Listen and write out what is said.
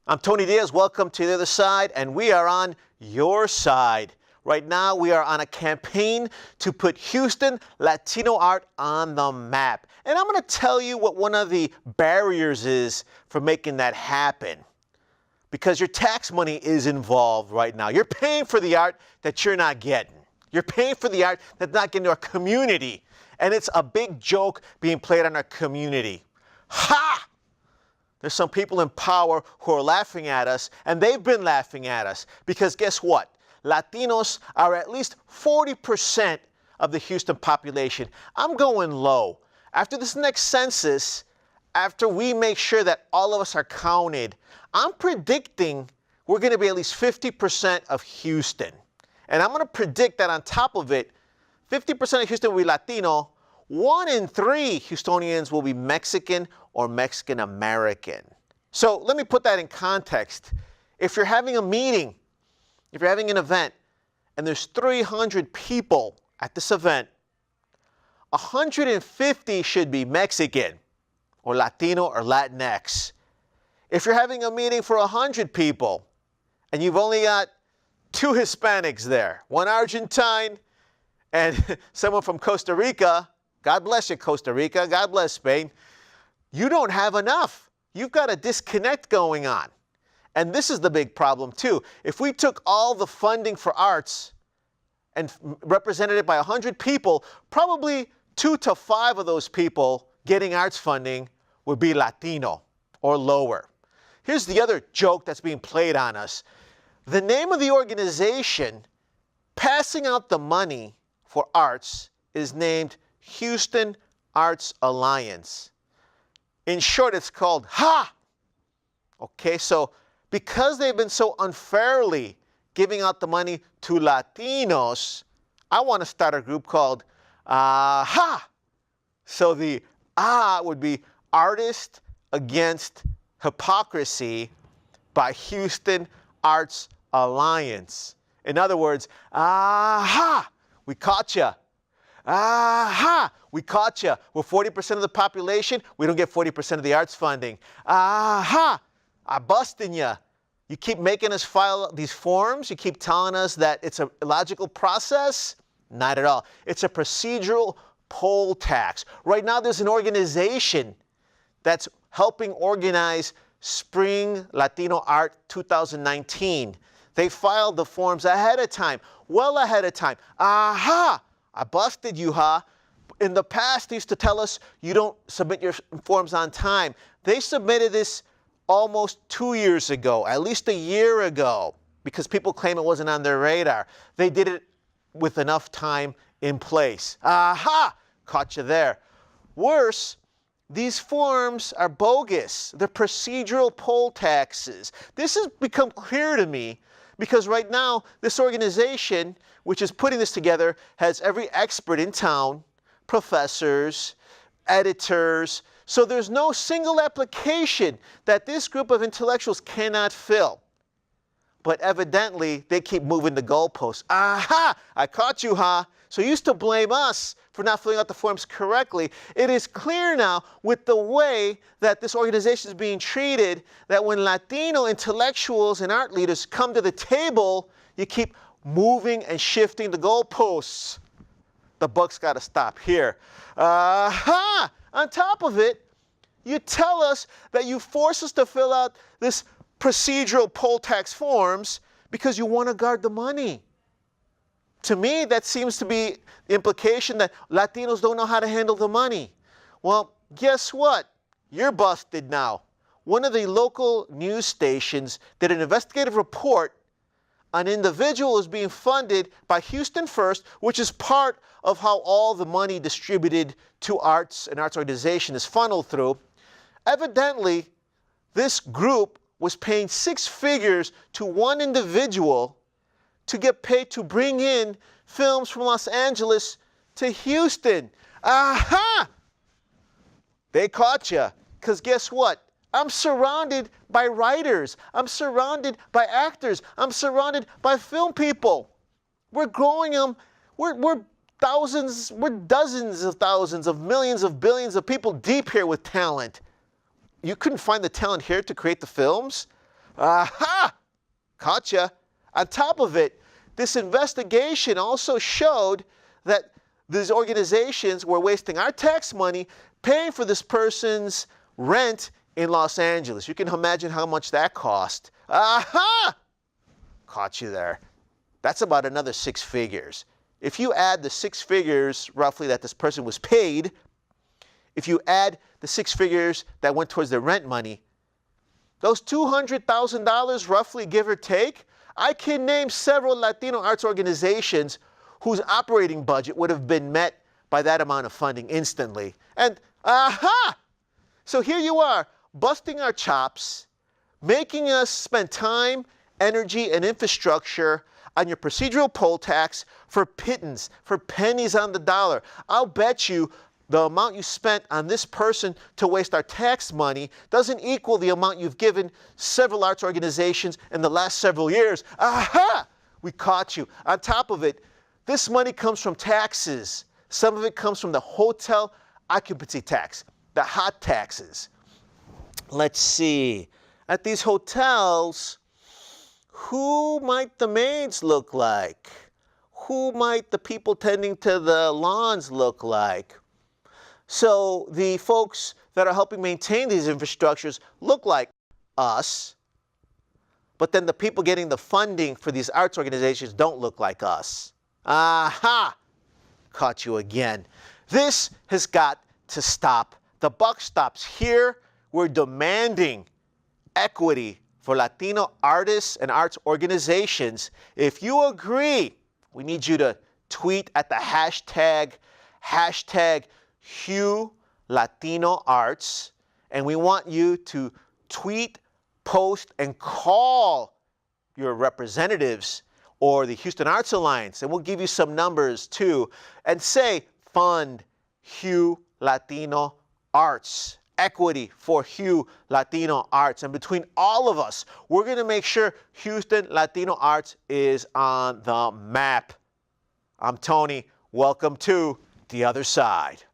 I'm Tony Diaz. Welcome to The Other Side, and we are on your side. Right now, we are on a campaign to put Houston Latino art on the map. And I'm going to tell you what one of the barriers is for making that happen. Because your tax money is involved right now. You're paying for the art that you're not getting. You're paying for the art that's not getting to our community. And it's a big joke being played on our community. Ha! There's some people in power who are laughing at us, and they've been laughing at us. Because guess what? Latinos are at least 40% of the Houston population. I'm going low. After this next census, after we make sure that all of us are counted, I'm predicting we're going to be at least 50% of Houston. And I'm going to predict that on top of it, 50% of Houston will be Latino. 1 in 3 Houstonians will be Mexican or Mexican American. So let me put that in context. If you're having a meeting, if you're having an event, and there's 300 people at this event, 150 should be Mexican or Latino or Latinx. If you're having a meeting for 100 people, and you've only got 2 Hispanics there, 1 Argentine and someone from Costa Rica, God bless you, Costa Rica. God bless Spain. You don't have enough. You've got a disconnect going on. And this is the big problem, too. If we took all the funding for arts and represented it by 100 people, probably 2 to 5 of those people getting arts funding would be Latino or lower. Here's the other joke that's being played on us. The name of the organization passing out the money for arts is named Houston Arts Alliance. In short, it's called HA! Okay, so because they've been so unfairly giving out the money to Latinos, I want to start a group called HA! So the would be Artists Against Hypocrisy by Houston Arts Alliance. In other words, aha! We caught ya. Aha! We caught you. We're 40% of the population. We don't get 40% of the arts funding. Aha! I'm busting you. You keep making us file these forms. You keep telling us that it's a illogical process. Not at all. It's a procedural poll tax. Right now, there's an organization that's helping organize Spring Latino Art 2019. They filed the forms ahead of time, well ahead of time. Aha! I busted you, huh? In the past, they used to tell us you don't submit your forms on time. They submitted this almost 2 years ago, at least a year ago, because people claim it wasn't on their radar. They did it with enough time in place. Aha! Caught you there. Worse, these forms are bogus. They're procedural poll taxes. This has become clear to me because right now, this organization, which is putting this together, has every expert in town, professors, editors. So there's no single application that this group of intellectuals cannot fill. But evidently, they keep moving the goalposts. Aha! I caught you, huh? So you used to blame us for not filling out the forms correctly. It is clear now with the way that this organization is being treated that when Latino intellectuals and art leaders come to the table, you keep moving and shifting the goalposts. The buck's got to stop here. Aha! On top of it, you tell us that you force us to fill out this procedural poll tax forms because you want to guard the money. To me, that seems to be the implication that Latinos don't know how to handle the money. Well, guess what? You're busted now. One of the local news stations did an investigative report. An individual is being funded by Houston First, which is part of how all the money distributed to arts and arts organization is funneled through. Evidently, this group was paying 6 figures to one individual to get paid to bring in films from Los Angeles to Houston. Aha! They caught you. Because guess what? I'm surrounded by writers. I'm surrounded by actors. I'm surrounded by film people. We're growing them. We're thousands, we're dozens of thousands of millions of billions of people deep here with talent. You couldn't find the talent here to create the films? Aha! Gotcha. On top of it, this investigation also showed that these organizations were wasting our tax money paying for this person's rent in Los Angeles. You can imagine how much that cost. Aha! Caught you there. That's about another 6 figures. If you add the 6 figures roughly that this person was paid, if you add the 6 figures that went towards their rent money, those $200,000 roughly, give or take, I can name several Latino arts organizations whose operating budget would have been met by that amount of funding instantly. And aha! So here you are, busting our chops, making us spend time, energy, and infrastructure on your procedural poll tax for pittance, for pennies on the dollar. I'll bet you the amount you spent on this person to waste our tax money doesn't equal the amount you've given several arts organizations in the last several years. Aha! We caught you. On top of it, this money comes from taxes. Some of it comes from the hotel occupancy tax, the hot taxes. Let's see. At these hotels, who might the maids look like? Who might the people tending to the lawns look like? So the folks that are helping maintain these infrastructures look like us, but then the people getting the funding for these arts organizations don't look like us. Aha! Caught you again. This has got to stop. The buck stops here. We're demanding equity for Latino artists and arts organizations. If you agree, we need you to tweet at the hashtag Hugh Latino Arts, and we want you to tweet, post, and call your representatives or the Houston Arts Alliance, and we'll give you some numbers too, and say, fund Hugh Latino Arts, equity for Hugh Latino Arts. And between all of us, we're going to make sure Houston Latino Arts is on the map. I'm Tony. Welcome to The Other Side.